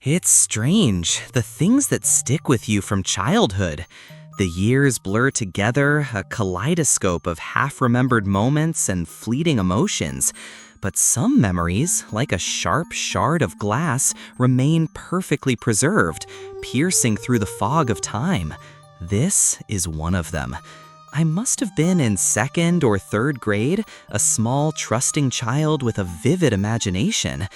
It's strange, the things that stick with you from childhood. The years blur together, a kaleidoscope of half-remembered moments and fleeting emotions. But some memories, like a sharp shard of glass, remain perfectly preserved, piercing through the fog of time. This is one of them. I must have been in second or third grade, a small, trusting child with a vivid imagination.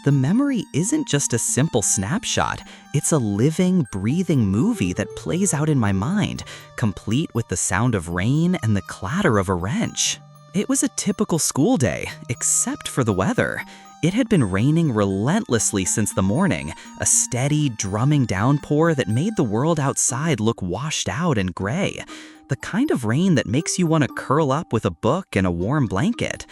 The memory isn't just a simple snapshot, it's a living, breathing movie that plays out in my mind, complete with the sound of rain and the clatter of a wrench. It was a typical school day, except for the weather. It had been raining relentlessly since the morning, a steady, drumming downpour that made the world outside look washed out and gray. The kind of rain that makes you want to curl up with a book and a warm blanket.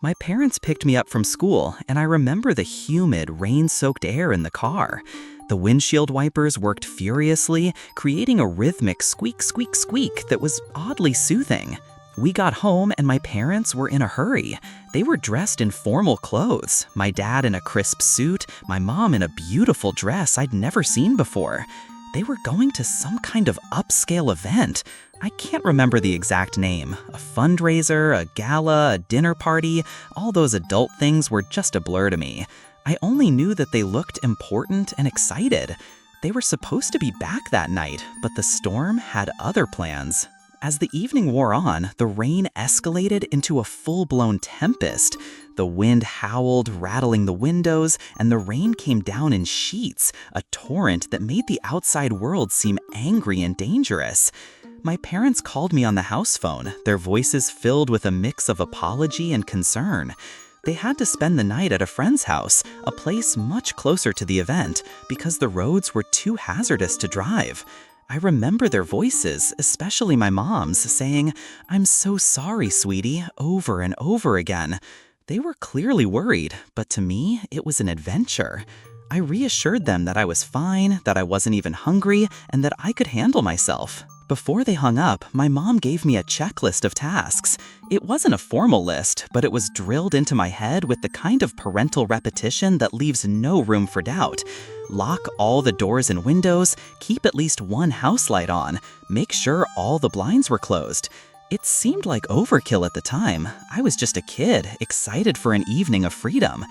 My parents picked me up from school, and I remember the humid, rain-soaked air in the car. The windshield wipers worked furiously, creating a rhythmic squeak, squeak, squeak that was oddly soothing. We got home, and my parents were in a hurry. They were dressed in formal clothes, my dad in a crisp suit, my mom in a beautiful dress I'd never seen before. They were going to some kind of upscale event. I can't remember the exact name. A fundraiser, a gala, a dinner party, all those adult things were just a blur to me. I only knew that they looked important and excited. They were supposed to be back that night, but the storm had other plans. As the evening wore on, the rain escalated into a full-blown tempest. The wind howled, rattling the windows, and the rain came down in sheets, a torrent that made the outside world seem angry and dangerous. My parents called me on the house phone, their voices filled with a mix of apology and concern. They had to spend the night at a friend's house, a place much closer to the event, because the roads were too hazardous to drive. I remember their voices, especially my mom's, saying, "I'm so sorry, sweetie," over and over again. They were clearly worried, but to me, it was an adventure. I reassured them that I was fine, that I wasn't even hungry, and that I could handle myself. Before they hung up, my mom gave me a checklist of tasks. It wasn't a formal list, but it was drilled into my head with the kind of parental repetition that leaves no room for doubt. Lock all the doors and windows, keep at least one house light on, make sure all the blinds were closed. It seemed like overkill at the time. I was just a kid, excited for an evening of freedom.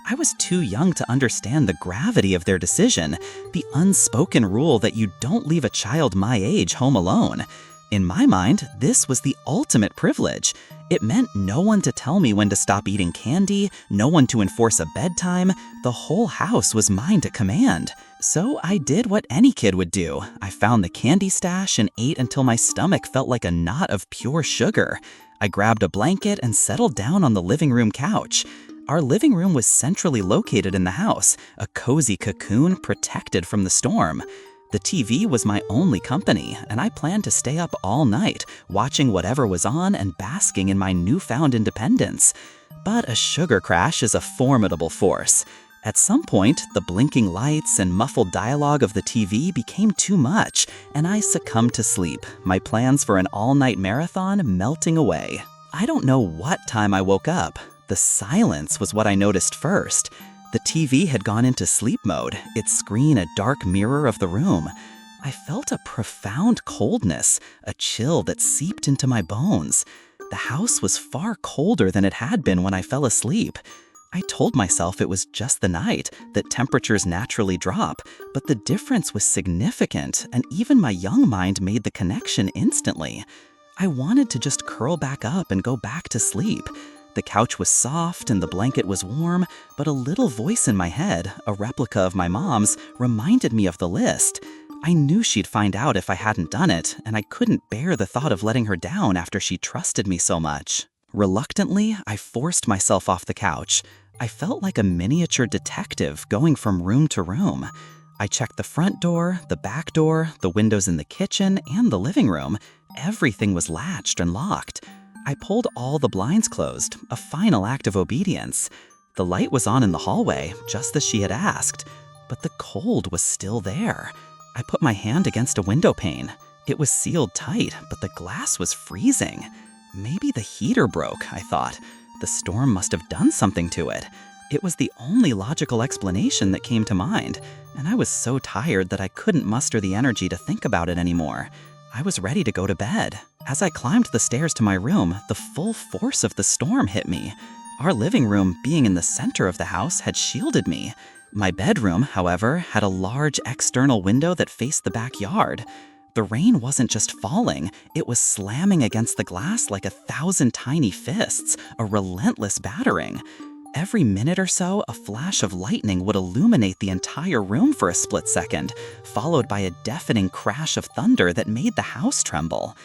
I was too young to understand the gravity of their decision, the unspoken rule that you don't leave a child my age home alone. In my mind, this was the ultimate privilege. It meant no one to tell me when to stop eating candy, no one to enforce a bedtime. The whole house was mine to command. So I did what any kid would do. I found the candy stash and ate until my stomach felt like a knot of pure sugar. I grabbed a blanket and settled down on the living room couch. Our living room was centrally located in the house, a cozy cocoon protected from the storm. The TV was my only company, and I planned to stay up all night, watching whatever was on and basking in my newfound independence. But a sugar crash is a formidable force. At some point, the blinking lights and muffled dialogue of the TV became too much, and I succumbed to sleep, my plans for an all-night marathon melting away. I don't know what time I woke up. The silence was what I noticed first. The TV had gone into sleep mode, its screen a dark mirror of the room. I felt a profound coldness, a chill that seeped into my bones. The house was far colder than it had been when I fell asleep. I told myself it was just the night, that temperatures naturally drop, but the difference was significant, and even my young mind made the connection instantly. I wanted to just curl back up and go back to sleep. The couch was soft and the blanket was warm, but a little voice in my head, a replica of my mom's, reminded me of the list. I knew she'd find out if I hadn't done it, and I couldn't bear the thought of letting her down after she trusted me so much. Reluctantly, I forced myself off the couch. I felt like a miniature detective going from room to room. I checked the front door, the back door, the windows in the kitchen, and the living room. Everything was latched and locked. I pulled all the blinds closed, a final act of obedience. The light was on in the hallway, just as she had asked, but the cold was still there. I put my hand against a window pane. It was sealed tight, but the glass was freezing. Maybe the heater broke, I thought. The storm must have done something to it. It was the only logical explanation that came to mind, and I was so tired that I couldn't muster the energy to think about it anymore. I was ready to go to bed. As I climbed the stairs to my room, the full force of the storm hit me. Our living room, being in the center of the house, had shielded me. My bedroom, however, had a large external window that faced the backyard. The rain wasn't just falling, it was slamming against the glass like 1,000 tiny fists, a relentless battering. Every minute or so, a flash of lightning would illuminate the entire room for a split second, followed by a deafening crash of thunder that made the house tremble.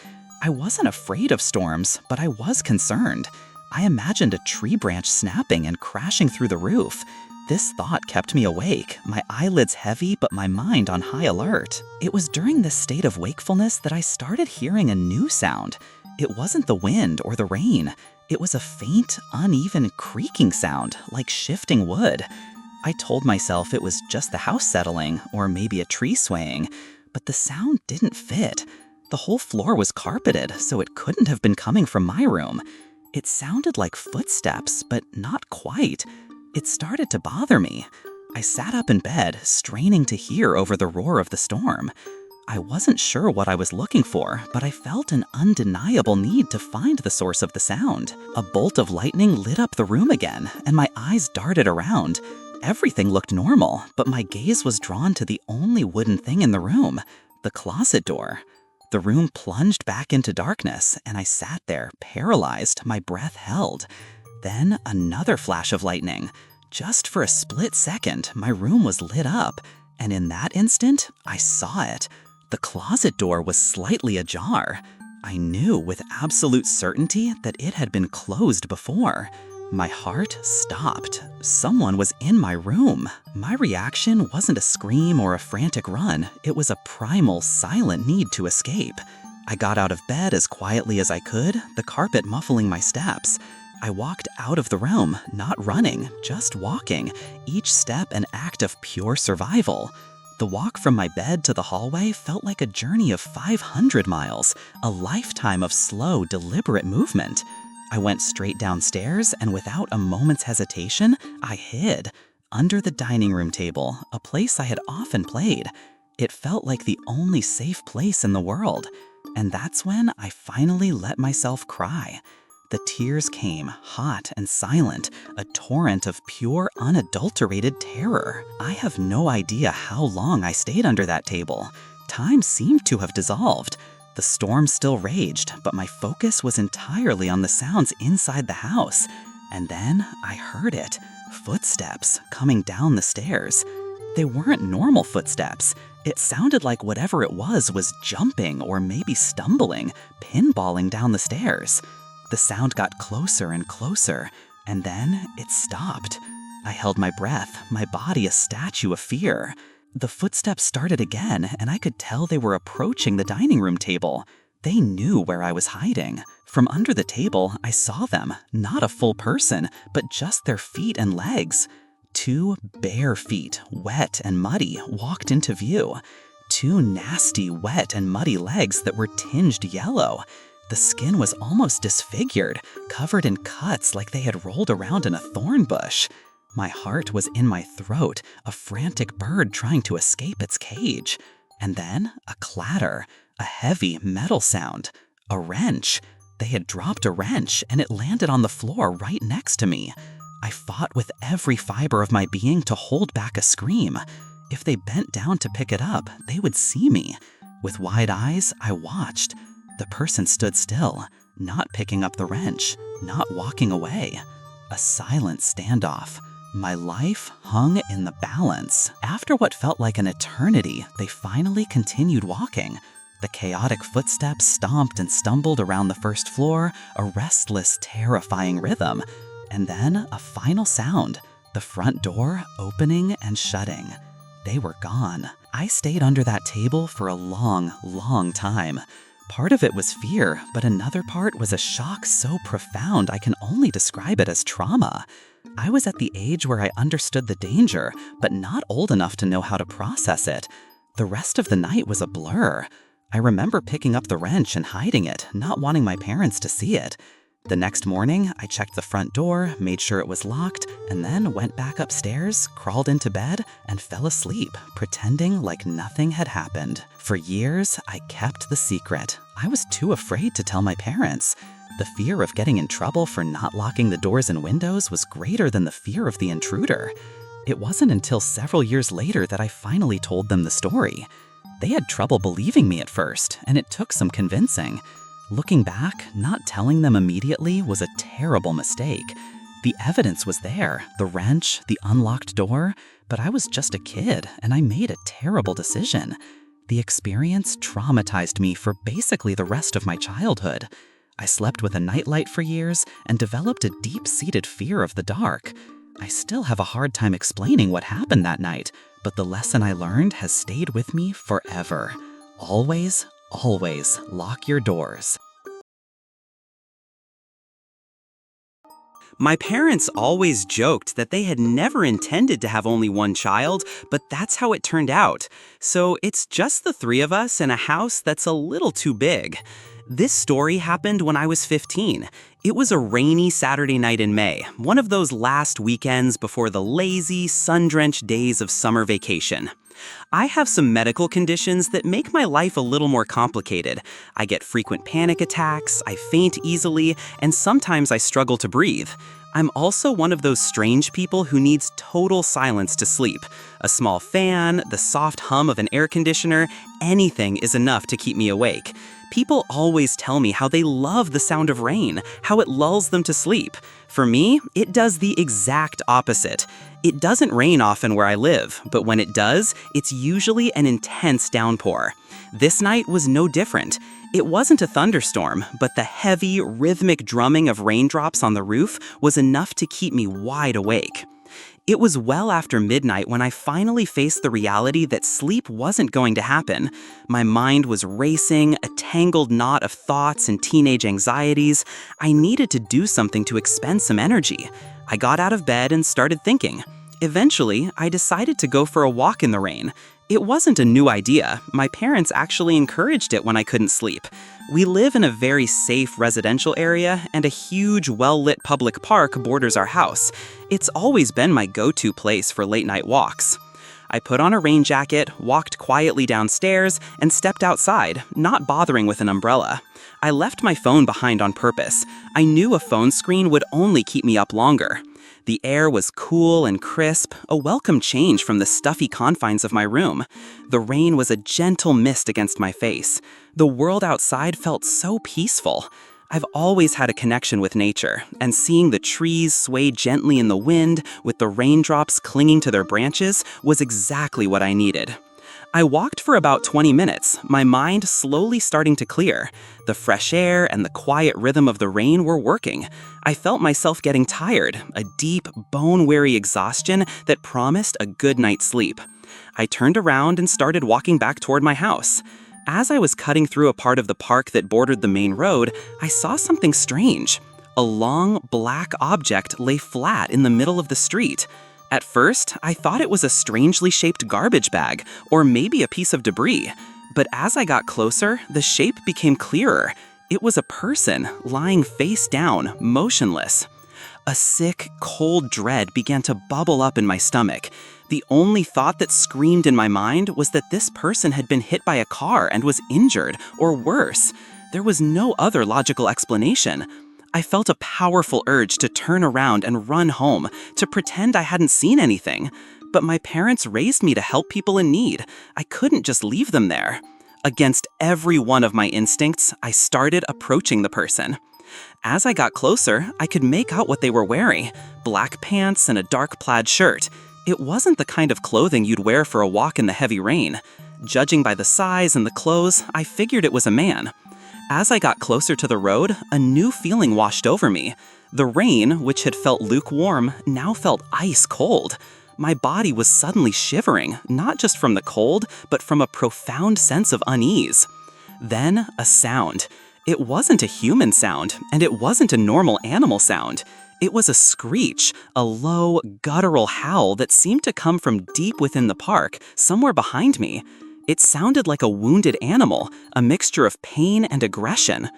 I wasn't afraid of storms, but I was concerned. I imagined a tree branch snapping and crashing through the roof. This thought kept me awake, my eyelids heavy but my mind on high alert. It was during this state of wakefulness that I started hearing a new sound. It wasn't the wind or the rain. It was a faint, uneven creaking sound, like shifting wood. I told myself it was just the house settling, or maybe a tree swaying, but the sound didn't fit. The whole floor was carpeted, so it couldn't have been coming from my room. It sounded like footsteps, but not quite. It started to bother me. I sat up in bed, straining to hear over the roar of the storm. I wasn't sure what I was looking for, but I felt an undeniable need to find the source of the sound. A bolt of lightning lit up the room again, and my eyes darted around. Everything looked normal, but my gaze was drawn to the only wooden thing in the room, the closet door. The room plunged back into darkness, and I sat there, paralyzed, my breath held. Then another flash of lightning. Just for a split second, my room was lit up, and in that instant, I saw it. The closet door was slightly ajar. I knew with absolute certainty that it had been closed before. My heart stopped. Someone was in my room. My reaction wasn't a scream or a frantic run. It was a primal, silent need to escape. I got out of bed as quietly as I could, the carpet muffling my steps. I walked out of the room, not running, just walking, each step an act of pure survival. The walk from my bed to the hallway felt like a journey of 500 miles, a lifetime of slow, deliberate movement. I went straight downstairs, and without a moment's hesitation, I hid under the dining room table, a place I had often played. It felt like the only safe place in the world. And that's when I finally let myself cry. The tears came, hot and silent, a torrent of pure, unadulterated terror. I have no idea how long I stayed under that table. Time seemed to have dissolved. The storm still raged, but my focus was entirely on the sounds inside the house. And then I heard it. Footsteps coming down the stairs. They weren't normal footsteps. It sounded like whatever it was jumping or maybe stumbling, pinballing down the stairs. The sound got closer and closer, and then it stopped. I held my breath, my body a statue of fear. The footsteps started again, and I could tell they were approaching the dining room table. They knew where I was hiding. From under the table, I saw them, not a full person, but just their feet and legs. 2 bare feet, wet and muddy, walked into view. 2 nasty, wet and muddy legs that were tinged yellow. The skin was almost disfigured, covered in cuts like they had rolled around in a thorn bush. My heart was in my throat, a frantic bird trying to escape its cage. And then a clatter, a heavy metal sound, a wrench. They had dropped a wrench, and it landed on the floor right next to me. I fought with every fiber of my being to hold back a scream. If they bent down to pick it up, they would see me. With wide eyes, I watched. The person stood still, not picking up the wrench, not walking away. A silent standoff. My life hung in the balance. After what felt like an eternity, they finally continued walking. The chaotic footsteps stomped and stumbled around the first floor, a restless, terrifying rhythm. And then a final sound, the front door opening and shutting. They were gone. I stayed under that table for a long, long time. Part of it was fear, but another part was a shock so profound I can only describe it as trauma. I was at the age where I understood the danger, but not old enough to know how to process it. The rest of the night was a blur. I remember picking up the wrench and hiding it, not wanting my parents to see it. The next morning, I checked the front door, made sure it was locked, and then went back upstairs, crawled into bed, and fell asleep, pretending like nothing had happened. For years, I kept the secret. I was too afraid to tell my parents. The fear of getting in trouble for not locking the doors and windows was greater than the fear of the intruder. It wasn't until several years later that I finally told them the story. They had trouble believing me at first, and it took some convincing. Looking back, not telling them immediately was a terrible mistake. The evidence was there, the wrench, the unlocked door, but I was just a kid, and I made a terrible decision. The experience traumatized me for basically the rest of my childhood. I slept with a nightlight for years and developed a deep-seated fear of the dark. I still have a hard time explaining what happened that night, but the lesson I learned has stayed with me forever. Always, always lock your doors. My parents always joked that they had never intended to have only one child, but that's how it turned out. So it's just the three of us in a house that's a little too big. This story happened when I was 15. It was a rainy Saturday night in May, one of those last weekends before the lazy, sun-drenched days of summer vacation. I have some medical conditions that make my life a little more complicated. I get frequent panic attacks, I faint easily, and sometimes I struggle to breathe. I'm also one of those strange people who needs total silence to sleep. A small fan, the soft hum of an air conditioner, anything is enough to keep me awake. People always tell me how they love the sound of rain, how it lulls them to sleep. For me, it does the exact opposite. It doesn't rain often where I live, but when it does, it's usually an intense downpour. This night was no different. It wasn't a thunderstorm, but the heavy, rhythmic drumming of raindrops on the roof was enough to keep me wide awake. It was well after midnight when I finally faced the reality that sleep wasn't going to happen. My mind was racing, a tangled knot of thoughts and teenage anxieties. I needed to do something to expend some energy. I got out of bed and started thinking. Eventually, I decided to go for a walk in the rain. It wasn't a new idea. My parents actually encouraged it when I couldn't sleep. We live in a very safe residential area, and a huge, well-lit public park borders our house. It's always been my go-to place for late-night walks. I put on a rain jacket, walked quietly downstairs, and stepped outside, not bothering with an umbrella. I left my phone behind on purpose. I knew a phone screen would only keep me up longer. The air was cool and crisp, a welcome change from the stuffy confines of my room. The rain was a gentle mist against my face. The world outside felt so peaceful. I've always had a connection with nature, and seeing the trees sway gently in the wind with the raindrops clinging to their branches was exactly what I needed. I walked for about 20 minutes, my mind slowly starting to clear. The fresh air and the quiet rhythm of the rain were working. I felt myself getting tired, a deep, bone-weary exhaustion that promised a good night's sleep. I turned around and started walking back toward my house. As I was cutting through a part of the park that bordered the main road, I saw something strange. A long, black object lay flat in the middle of the street. At first, I thought it was a strangely shaped garbage bag, or maybe a piece of debris. But as I got closer, the shape became clearer. It was a person, lying face down, motionless. A sick, cold dread began to bubble up in my stomach. The only thought that screamed in my mind was that this person had been hit by a car and was injured, or worse. There was no other logical explanation. I felt a powerful urge to turn around and run home, to pretend I hadn't seen anything. But my parents raised me to help people in need. I couldn't just leave them there. Against every one of my instincts, I started approaching the person. As I got closer, I could make out what they were wearing: black pants and a dark plaid shirt. It wasn't the kind of clothing you'd wear for a walk in the heavy rain. Judging by the size and the clothes, I figured it was a man. As I got closer to the road, a new feeling washed over me. The rain, which had felt lukewarm, now felt ice cold. My body was suddenly shivering, not just from the cold, but from a profound sense of unease. Then, a sound. It wasn't a human sound, and it wasn't a normal animal sound. It was a screech, a low, guttural howl that seemed to come from deep within the park, somewhere behind me. It sounded like a wounded animal, a mixture of pain and aggression.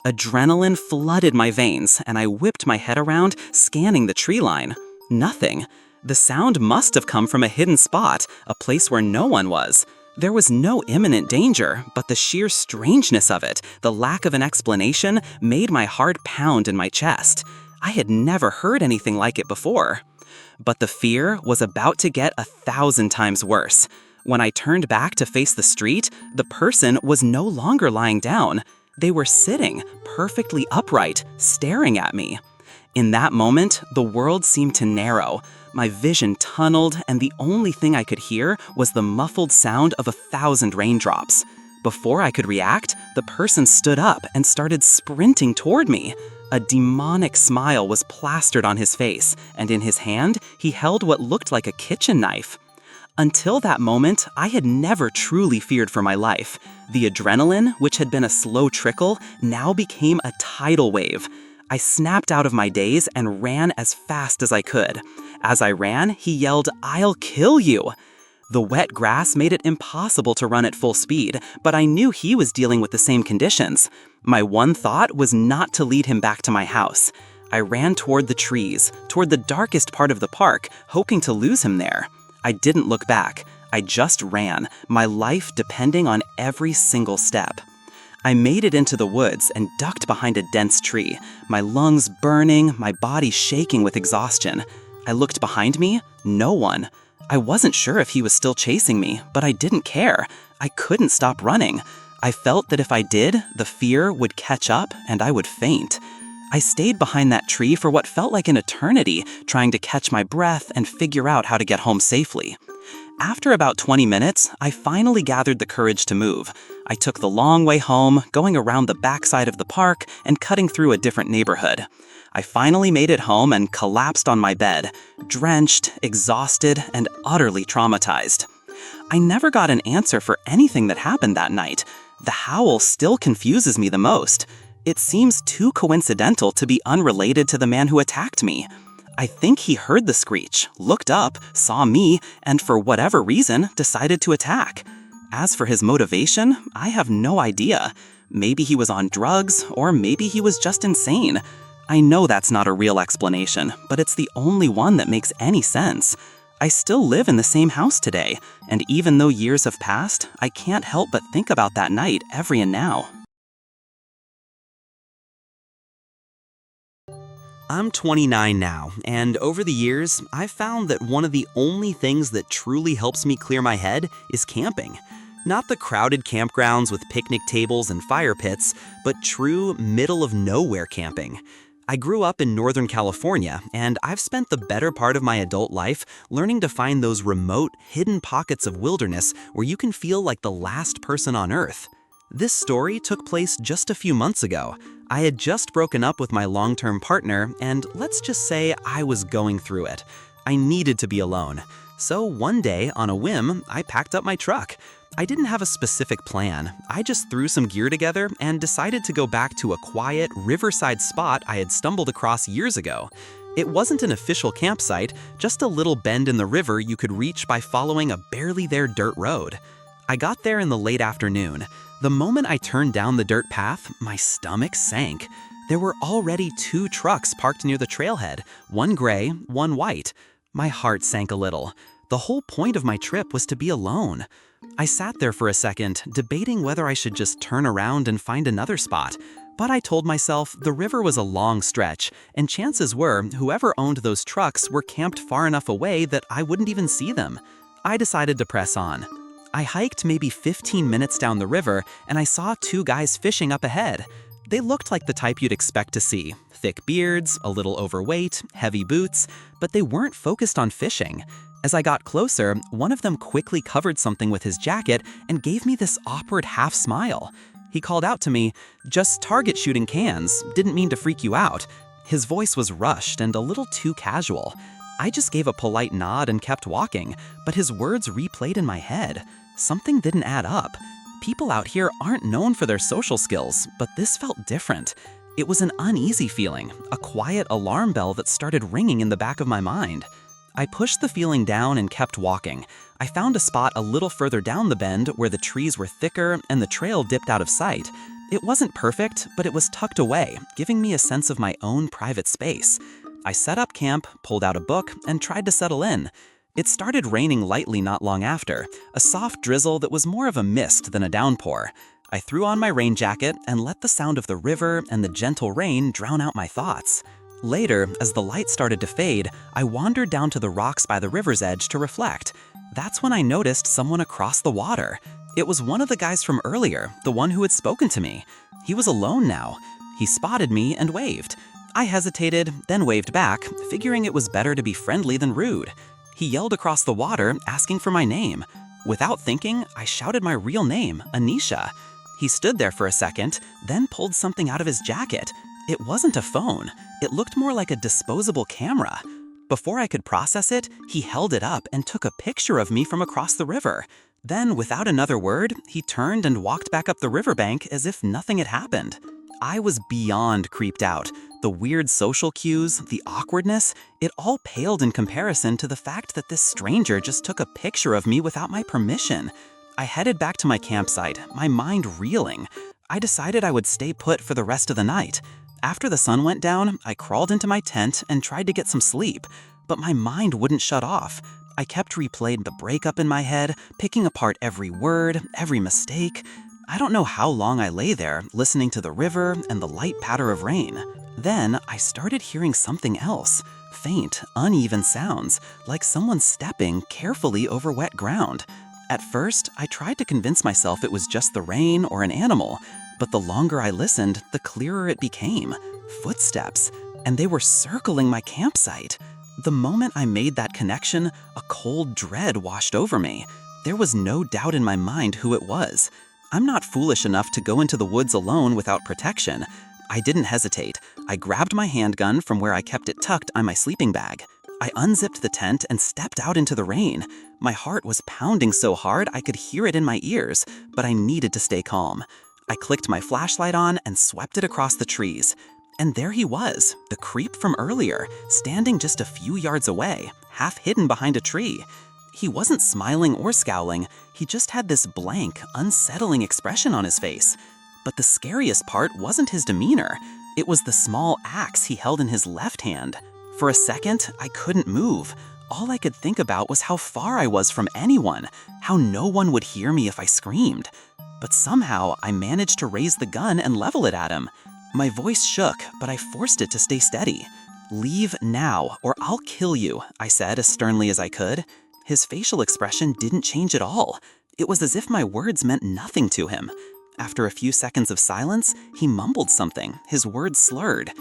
Adrenaline flooded my veins, and I whipped my head around, scanning the tree line. Nothing. The sound must have come from a hidden spot, a place where no one was. There was no imminent danger, but the sheer strangeness of it, the lack of an explanation, made my heart pound in my chest. I had never heard anything like it before. But the fear was about to get 1,000 times worse. When I turned back to face the street, the person was no longer lying down. They were sitting, perfectly upright, staring at me. In that moment, the world seemed to narrow. My vision tunneled, and the only thing I could hear was the muffled sound of 1,000 raindrops. Before I could react, the person stood up and started sprinting toward me. A demonic smile was plastered on his face, and in his hand, he held what looked like a kitchen knife. Until that moment, I had never truly feared for my life. The adrenaline, which had been a slow trickle, now became a tidal wave. I snapped out of my daze and ran as fast as I could. As I ran, he yelled, "I'll kill you!" The wet grass made it impossible to run at full speed, but I knew he was dealing with the same conditions. My one thought was not to lead him back to my house. I ran toward the trees, toward the darkest part of the park, hoping to lose him there. I didn't look back. I just ran, my life depending on every single step. I made it into the woods and ducked behind a dense tree, my lungs burning, my body shaking with exhaustion. I looked behind me, no one. I wasn't sure if he was still chasing me, but I didn't care. I couldn't stop running. I felt that if I did, the fear would catch up and I would faint. I stayed behind that tree for what felt like an eternity, trying to catch my breath and figure out how to get home safely. After about 20 minutes, I finally gathered the courage to move. I took the long way home, going around the backside of the park and cutting through a different neighborhood. I finally made it home and collapsed on my bed, drenched, exhausted, and utterly traumatized. I never got an answer for anything that happened that night. The howl still confuses me the most. It seems too coincidental to be unrelated to the man who attacked me. I think he heard the screech, looked up, saw me, and for whatever reason, decided to attack. As for his motivation, I have no idea. Maybe he was on drugs, or maybe he was just insane. I know that's not a real explanation, but it's the only one that makes any sense. I still live in the same house today, and even though years have passed, I can't help but think about that night every and now. I'm 29 now, and over the years, I've found that one of the only things that truly helps me clear my head is camping. Not the crowded campgrounds with picnic tables and fire pits, but true middle-of-nowhere camping. I grew up in Northern California, and I've spent the better part of my adult life learning to find those remote, hidden pockets of wilderness where you can feel like the last person on Earth. This story took place just a few months ago. I had just broken up with my long-term partner, and let's just say I was going through it. I needed to be alone. So one day, on a whim, I packed up my truck. I didn't have a specific plan. I just threw some gear together and decided to go back to a quiet, riverside spot I had stumbled across years ago. It wasn't an official campsite, just a little bend in the river you could reach by following a barely there dirt road. I got there in the late afternoon. The moment I turned down the dirt path, my stomach sank. There were already 2 trucks parked near the trailhead, one gray, one white. My heart sank a little. The whole point of my trip was to be alone. I sat there for a second, debating whether I should just turn around and find another spot. But I told myself the river was a long stretch, and chances were whoever owned those trucks were camped far enough away that I wouldn't even see them. I decided to press on. I hiked maybe 15 minutes down the river, and I saw 2 guys fishing up ahead. They looked like the type you'd expect to see. Thick beards, a little overweight, heavy boots, but they weren't focused on fishing. As I got closer, one of them quickly covered something with his jacket and gave me this awkward half smile. He called out to me, "Just target shooting cans, didn't mean to freak you out." His voice was rushed and a little too casual. I just gave a polite nod and kept walking, but his words replayed in my head. Something didn't add up. People out here aren't known for their social skills, but this felt different. It was an uneasy feeling, a quiet alarm bell that started ringing in the back of my mind. I pushed the feeling down and kept walking. I found a spot a little further down the bend where the trees were thicker and the trail dipped out of sight. It wasn't perfect, but it was tucked away, giving me a sense of my own private space. I set up camp, pulled out a book, and tried to settle in. It started raining lightly not long after, a soft drizzle that was more of a mist than a downpour. I threw on my rain jacket and let the sound of the river and the gentle rain drown out my thoughts. Later, as the light started to fade, I wandered down to the rocks by the river's edge to reflect. That's when I noticed someone across the water. It was one of the guys from earlier, the one who had spoken to me. He was alone now. He spotted me and waved. I hesitated, then waved back, figuring it was better to be friendly than rude. He yelled across the water, asking for my name. Without thinking, I shouted my real name, Anisha. He stood there for a second, then pulled something out of his jacket. It wasn't a phone. It looked more like a disposable camera. Before I could process it, he held it up and took a picture of me from across the river. Then, without another word, he turned and walked back up the riverbank as if nothing had happened. I was beyond creeped out. The weird social cues, the awkwardness, it all paled in comparison to the fact that this stranger just took a picture of me without my permission. I headed back to my campsite, my mind reeling. I decided I would stay put for the rest of the night. After the sun went down, I crawled into my tent and tried to get some sleep, but my mind wouldn't shut off. I kept replaying the breakup in my head, picking apart every word, every mistake. I don't know how long I lay there, listening to the river and the light patter of rain. Then I started hearing something else. Faint, uneven sounds, like someone stepping carefully over wet ground. At first, I tried to convince myself it was just the rain or an animal, but the longer I listened, the clearer it became. Footsteps, and they were circling my campsite. The moment I made that connection, a cold dread washed over me. There was no doubt in my mind who it was. I'm not foolish enough to go into the woods alone without protection. I didn't hesitate. I grabbed my handgun from where I kept it tucked on my sleeping bag. I unzipped the tent and stepped out into the rain. My heart was pounding so hard I could hear it in my ears, but I needed to stay calm. I clicked my flashlight on and swept it across the trees. And there he was, the creep from earlier, standing just a few yards away, half hidden behind a tree. He wasn't smiling or scowling, he just had this blank, unsettling expression on his face. But the scariest part wasn't his demeanor, it was the small axe he held in his left hand. For a second, I couldn't move. All I could think about was how far I was from anyone, how no one would hear me if I screamed. But somehow, I managed to raise the gun and level it at him. My voice shook, but I forced it to stay steady. "Leave now, or I'll kill you," I said as sternly as I could. His facial expression didn't change at all. It was as if my words meant nothing to him. After a few seconds of silence, he mumbled something, his words slurred.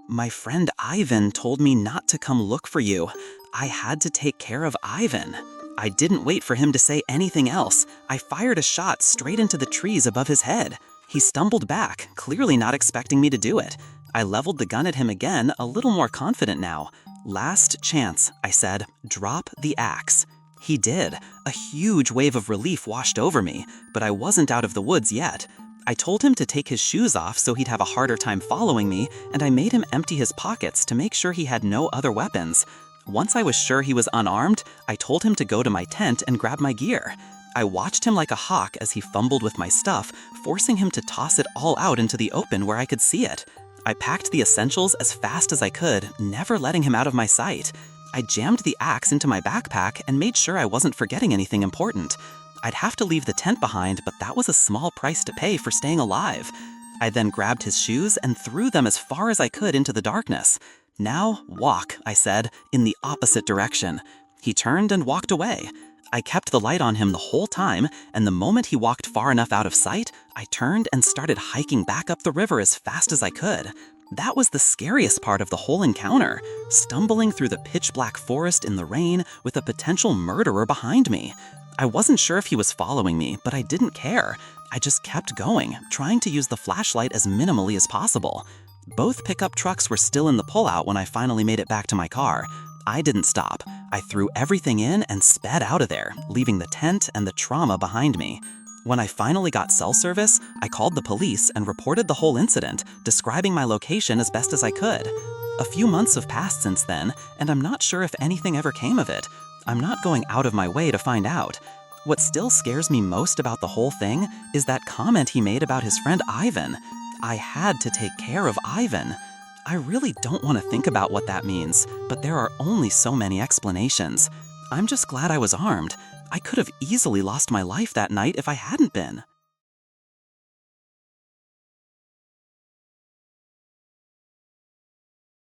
"My friend Ivan told me not to come look for you. I had to take care of Ivan." I didn't wait for him to say anything else. I fired a shot straight into the trees above his head. He stumbled back, clearly not expecting me to do it. I leveled the gun at him again, a little more confident now. "Last chance," I said. "Drop the axe." He did. A huge wave of relief washed over me, but I wasn't out of the woods yet. I told him to take his shoes off so he'd have a harder time following me, and I made him empty his pockets to make sure he had no other weapons. Once I was sure he was unarmed, I told him to go to my tent and grab my gear. I watched him like a hawk as he fumbled with my stuff, forcing him to toss it all out into the open where I could see it. I packed the essentials as fast as I could, never letting him out of my sight. I jammed the axe into my backpack and made sure I wasn't forgetting anything important. I'd have to leave the tent behind, but that was a small price to pay for staying alive. I then grabbed his shoes and threw them as far as I could into the darkness. "Now walk," I said, in the opposite direction. He turned and walked away. I kept the light on him the whole time, and the moment he walked far enough out of sight, I turned and started hiking back up the river as fast as I could. That was the scariest part of the whole encounter, stumbling through the pitch-black forest in the rain with a potential murderer behind me. I wasn't sure if he was following me, but I didn't care. I just kept going, trying to use the flashlight as minimally as possible. Both pickup trucks were still in the pullout when I finally made it back to my car. I didn't stop. I threw everything in and sped out of there, leaving the tent and the trauma behind me. When I finally got cell service, I called the police and reported the whole incident, describing my location as best as I could. A few months have passed since then, and I'm not sure if anything ever came of it. I'm not going out of my way to find out. What still scares me most about the whole thing is that comment he made about his friend Ivan. I had to take care of Ivan. I really don't want to think about what that means, but there are only so many explanations. I'm just glad I was armed. I could have easily lost my life that night if I hadn't been.